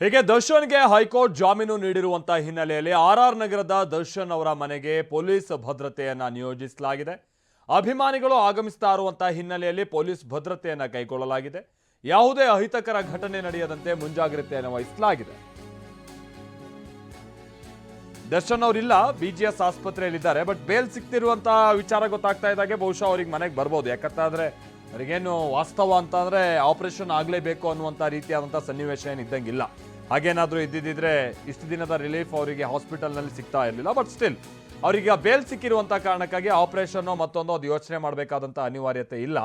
ಹೀಗೆ ದರ್ಶನ್ಗೆ ಹೈಕೋರ್ಟ್ ಜಾಮೀನು ನೀಡಿರುವಂತಹ ಹಿನ್ನೆಲೆಯಲ್ಲಿ ಆರ್ ನಗರದ ದರ್ಶನ್ ಅವರ ಮನೆಗೆ ಪೊಲೀಸ್ ಭದ್ರತೆಯನ್ನ ನಿಯೋಜಿಸಲಾಗಿದೆ. ಅಭಿಮಾನಿಗಳು ಆಗಮಿಸ್ತಾ ಇರುವಂತಹ ಹಿನ್ನೆಲೆಯಲ್ಲಿ ಪೊಲೀಸ್ ಭದ್ರತೆಯನ್ನ ಕೈಗೊಳ್ಳಲಾಗಿದೆ. ಯಾವುದೇ ಅಹಿತಕರ ಘಟನೆ ನಡೆಯದಂತೆ ಮುಂಜಾಗ್ರತೆಯನ್ನು ವಹಿಸಲಾಗಿದೆ. ದರ್ಶನ್ ಅವರಿಲ್ಲ, ಬಿಜಿಎಸ್ ಆಸ್ಪತ್ರೆಯಲ್ಲಿದ್ದಾರೆ. ಬಟ್ ಬೇಲ್ ಸಿಕ್ತಿರುವಂತಹ ವಿಚಾರ ಗೊತ್ತಾಗ್ತಾ ಇದ್ದಾಗೆ ಬಹುಶಃ ಅವ್ರಿಗೆ ಮನೆಗೆ ಬರ್ಬೋದು. ಯಾಕಂತಂದ್ರೆ ಅವರಿಗೇನು ವಾಸ್ತವ ಅಂತಂದ್ರೆ ಆಪರೇಷನ್ ಆಗಲೇಬೇಕು ಅನ್ನುವಂಥ ರೀತಿಯಾದಂಥ ಸನ್ನಿವೇಶ ಏನು ಇದ್ದಂಗಿಲ್ಲ. ಹಾಗೇನಾದರೂ ಇದ್ದಿದ್ದರೆ ಇಷ್ಟು ದಿನದ ರಿಲೀಫ್ ಅವರಿಗೆ ಹಾಸ್ಪಿಟಲ್ನಲ್ಲಿ ಸಿಗ್ತಾ ಇರಲಿಲ್ಲ. ಬಟ್ ಸ್ಟಿಲ್ ಅವರಿಗೆ ಬೇಲ್ ಸಿಕ್ಕಿರುವಂಥ ಕಾರಣಕ್ಕಾಗಿ ಆಪರೇಷನ್ ಮತ್ತೊಂದು ಅದು ಯೋಚನೆ ಮಾಡಬೇಕಾದಂಥ ಅನಿವಾರ್ಯತೆ ಇಲ್ಲ.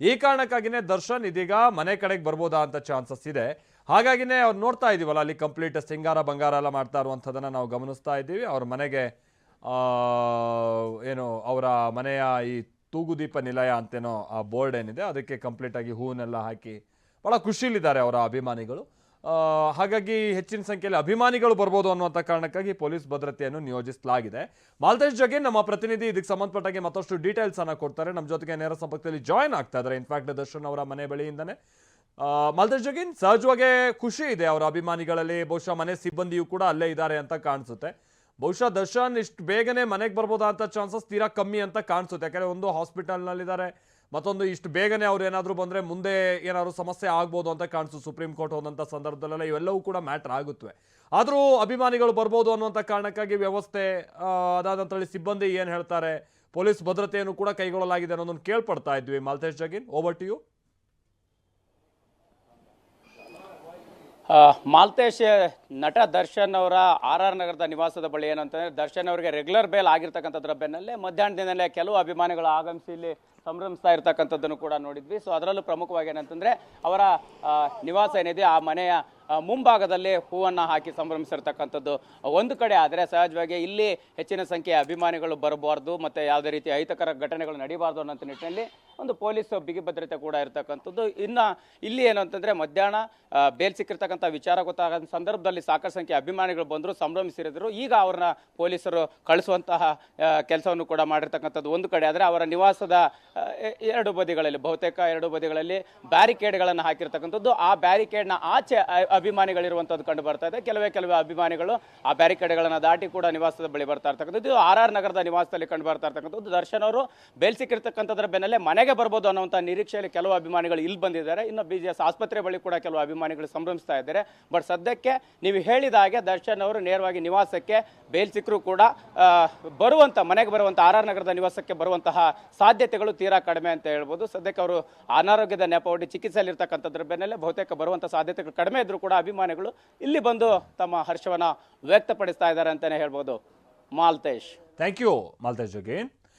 ಈ ಕಾರಣಕ್ಕಾಗಿನೇ ದರ್ಶನ್ ಇದೀಗ ಮನೆ ಕಡೆಗೆ ಬರ್ಬೋದಾ ಅಂತ ಚಾನ್ಸಸ್ ಇದೆ. ಹಾಗಾಗಿನೇ ಅವ್ರು ನೋಡ್ತಾ ಇದೀವಲ್ಲ, ಅಲ್ಲಿ ಕಂಪ್ಲೀಟ್ ಸಿಂಗಾರ ಬಂಗಾರ ಎಲ್ಲ ಮಾಡ್ತಾ ಇರುವಂಥದ್ದನ್ನು ನಾವು ಗಮನಿಸ್ತಾ ಇದ್ದೀವಿ. ಅವ್ರ ಮನೆಗೆ ಏನು ಅವರ ಮನೆಯ ಈ ತೂಗುದೀಪ ನಿಲಯ ಅಂತೇನೋ ಆ ಬೋರ್ಡ್ ಏನಿದೆ ಅದಕ್ಕೆ ಕಂಪ್ಲೀಟ್ ಆಗಿ ಹೂವನ್ನೆಲ್ಲ ಹಾಕಿ ಭಾಳ ಖುಷಿಲಿದ್ದಾರೆ ಅವರ ಅಭಿಮಾನಿಗಳು. ಹಾಗಾಗಿ ಹೆಚ್ಚಿನ ಸಂಖ್ಯೆಯಲ್ಲಿ ಅಭಿಮಾನಿಗಳು ಬರ್ಬೋದು ಅನ್ನುವಂಥ ಕಾರಣಕ್ಕಾಗಿ ಪೊಲೀಸ್ ಭದ್ರತೆಯನ್ನು ನಿಯೋಜಿಸಲಾಗಿದೆ. ಮಾಲ್ತೇಶ್ ಜಗೀನ್ ನಮ್ಮ ಪ್ರತಿನಿಧಿ ಇದಕ್ಕೆ ಸಂಬಂಧಪಟ್ಟಾಗೆ ಮತ್ತಷ್ಟು ಡೀಟೇಲ್ಸ್ ಅನ್ನ ಕೊಡ್ತಾರೆ. ನಮ್ಮ ಜೊತೆಗೆ ನೇರ ಸಂಪರ್ಕದಲ್ಲಿ ಜಾಯ್ನ್ ಆಗ್ತಾ ಇದ್ದಾರೆ. ಇನ್ಫ್ಯಾಕ್ಟ್ ದರ್ಶನ್ ಅವರ ಮನೆ ಬಳಿಯಿಂದನೇ. ಮಾಲ್ತೇಶ್ ಜಗೀನ್, ಸಹಜವಾಗಿ ಖುಷಿ ಇದೆ ಅವರ ಅಭಿಮಾನಿಗಳಲ್ಲಿ. ಬಹುಶಃ ಮನೆ ಸಿಬ್ಬಂದಿಯು ಕೂಡ ಅಲ್ಲೇ ಇದ್ದಾರೆ ಅಂತ ಕಾಣಿಸುತ್ತೆ. ಬಹುಶಃ ದರ್ಶನ್ ಇಷ್ಟು ಬೇಗನೆ ಮನೆಗೆ ಬರ್ಬೋದಾ ಅಂತ ಚಾನ್ಸಸ್ ತೀರಾ ಕಮ್ಮಿ ಅಂತ ಕಾಣಿಸುತ್ತೆ. ಯಾಕಂದ್ರೆ ಒಂದು ಹಾಸ್ಪಿಟಲ್ನಲ್ಲಿದ್ದಾರೆ, ಮತ್ತೊಂದು ಇಷ್ಟು ಬೇಗನೆ ಅವ್ರು ಏನಾದರೂ ಬಂದರೆ ಮುಂದೆ ಏನಾದರೂ ಸಮಸ್ಯೆ ಆಗ್ಬೋದು ಅಂತ ಕಾಣಿಸು. ಸುಪ್ರೀಂ ಕೋರ್ಟ್ ಹೋದಂಥ ಸಂದರ್ಭದಲ್ಲೆಲ್ಲ ಇವೆಲ್ಲವೂ ಕೂಡ ಮ್ಯಾಟ್ರ್ ಆಗುತ್ತವೆ. ಆದರೂ ಅಭಿಮಾನಿಗಳು ಬರ್ಬೋದು ಅನ್ನುವಂಥ ಕಾರಣಕ್ಕಾಗಿ ವ್ಯವಸ್ಥೆ, ಅದಾದಂತೇಳಿ ಸಿಬ್ಬಂದಿ ಏನು ಹೇಳ್ತಾರೆ, ಪೊಲೀಸ್ ಭದ್ರತೆಯನ್ನು ಕೂಡ ಕೈಗೊಳ್ಳಲಾಗಿದೆ ಅನ್ನೋದನ್ನು ಕೇಳ್ಪಡ್ತಾ ಇದ್ವಿ. Maltesh Jagin, over to you. Maltesh, ನಟ ದರ್ಶನ್ ಅವರ ಆರ್ ನಗರದ ನಿವಾಸದ ಬಳಿ ಏನಂತಂದ್ರೆ ದರ್ಶನ್ ಅವರಿಗೆ ರೆಗ್ಯುಲರ್ ಬೇಲ್ ಆಗಿರ್ತಕ್ಕಂಥದ್ರ ಬೆನ್ನಲ್ಲೇ ಮಧ್ಯಾಹ್ನದಿಂದಲೇ ಕೆಲವು ಅಭಿಮಾನಿಗಳು ಆಗಮಿಸಿ ಇಲ್ಲಿ ಸಂಭ್ರಮಿಸ್ತಾ ಇರ್ತಕ್ಕಂಥದ್ದನ್ನು ಕೂಡ ನೋಡಿದ್ವಿ. ಸೊ ಅದರಲ್ಲೂ ಪ್ರಮುಖವಾಗಿ ಏನಂತಂದ್ರೆ ಅವರ ನಿವಾಸ ಏನಿದೆ ಆ ಮನೆಯ ಮುಂಭಾಗದಲ್ಲಿ ಹೂವನ್ನು ಹಾಕಿ ಸಂಭ್ರಮಿಸಿರ್ತಕ್ಕಂಥದ್ದು ಒಂದು ಕಡೆ. ಆದರೆ ಸಹಜವಾಗಿ ಇಲ್ಲಿ ಹೆಚ್ಚಿನ ಸಂಖ್ಯೆಯ ಅಭಿಮಾನಿಗಳು ಬರಬಾರ್ದು ಮತ್ತು ಯಾವುದೇ ರೀತಿ ಅಹಿತಕರ ಘಟನೆಗಳು ನಡೀಬಾರ್ದು ಅನ್ನೋ ನಿಟ್ಟಿನಲ್ಲಿ ಒಂದು ಪೊಲೀಸ್ ಬಿಗಿ ಭದ್ರತೆ ಕೂಡ ಇರತಕ್ಕಂಥದ್ದು. ಇನ್ನು ಇಲ್ಲಿ ಏನು ಅಂತಂದರೆ ಮಧ್ಯಾಹ್ನ ಬೇಲ್ ಸಿಕ್ಕಿರ್ತಕ್ಕಂಥ ವಿಚಾರ ಗೊತ್ತಾಗ ಸಂದರ್ಭದಲ್ಲಿ ಸಾಕಷ್ಟು ಸಂಖ್ಯೆ ಅಭಿಮಾನಿಗಳು ಬಂದರು, ಸಂಭ್ರಮಿಸಿರಿದ್ರು. ಈಗ ಅವ್ರನ್ನ ಪೊಲೀಸರು ಕಳಿಸುವಂತಹ ಕೆಲಸವನ್ನು ಕೂಡ ಮಾಡಿರ್ತಕ್ಕಂಥದ್ದು ಒಂದು ಕಡೆ. ಆದರೆ ಅವರ ನಿವಾಸದ ಎರಡು ಬದಿಗಳಲ್ಲಿ, ಬಹುತೇಕ ಎರಡು ಬದಿಗಳಲ್ಲಿ ಬ್ಯಾರಿಕೇಡ್ಗಳನ್ನು ಹಾಕಿರ್ತಕ್ಕಂಥದ್ದು. ಆ ಬ್ಯಾರಿಕೇಡ್ನ ಆಚೆ ಅಭಿಮಾನಿಗಳಿರುವಂಥದ್ದು ಕಂಡು ಬರ್ತಾ ಇದೆ. ಕೆಲವೇ ಅಭಿಮಾನಿಗಳು ಆ ಬ್ಯಾರಿಕೇಡ್ಗಳನ್ನು ದಾಟಿ ಕೂಡ ನಿವಾಸದ ಬಳಿ ಬರ್ತಾ ಇರ್ತಕ್ಕಂಥದ್ದು. ಇದು ಆರ್ ನಗರದ ನಿವಾಸದಲ್ಲಿ ಕಂಡು ಬರ್ತಾ ಇರ್ತಕ್ಕಂಥದ್ದು. ದರ್ಶನ್ ಅವರು ಬೇಲ್ ಸಿಕ್ಕಿರ್ತಕ್ಕಂಥದ್ರ ಬೆನ್ನಲ್ಲೇ ಮನೆಗೆ ಬರ್ಬೋದು ಅನ್ನುವಂಥ ನಿರೀಕ್ಷೆಯಲ್ಲಿ ಕೆಲವು ಅಭಿಮಾನಿಗಳು ಇಲ್ಲಿ ಬಂದಿದ್ದಾರೆ. ಇನ್ನು ಬಿಜಿಎಸ್ ಆಸ್ಪತ್ರೆ ಬಳಿ ಕೂಡ ಕೆಲವು ಅಭಿಮಾನಿಗಳು ಸಂಭ್ರಮಿಸ್ತಾ ಇದ್ದಾರೆ. ಬಟ್ ಸದ್ಯಕ್ಕೆ ನೀವು ಹೇಳಿದ ಹಾಗೆ ದರ್ಶನ್ ಅವರು ನೇರವಾಗಿ ನಿವಾಸಕ್ಕೆ ಬೇಲ್ ಸಿಕ್ಕರೂ ಕೂಡ ಮನೆಗೆ ಬರುವಂಥ ಆರ್ ನಗರದ ನಿವಾಸಕ್ಕೆ ಬರುವಂತಹ ಸಾಧ್ಯತೆಗಳು ತೀರಾ ಕಡಿಮೆ ಅಂತ ಹೇಳ್ಬೋದು. ಸದ್ಯಕ್ಕೆ ಅವರು ಅನಾರೋಗ್ಯದ ನೆಪವೊಡ್ಡಿ ಚಿಕಿತ್ಸೆಯಲ್ಲಿರ್ತಕ್ಕಂಥದ್ರ ಬೆನ್ನಲ್ಲೇ ಬಹುತೇಕ ಬರುವಂಥ ಸಾಧ್ಯತೆಗಳು ಕಡಿಮೆ ಇದ್ರೂ ಕೂಡ ಅಭಿಮಾನಿಗಳು ಇಲ್ಲಿ ಬಂದು ತಮ್ಮ ಹರ್ಷವನ್ನ ವ್ಯಕ್ತಪಡಿಸ್ತಾ ಇದ್ದಾರೆ ಅಂತಾನೆ ಹೇಳ್ಬೋದು. Maltesh, thank you Maltesh ಜಗೀನ್.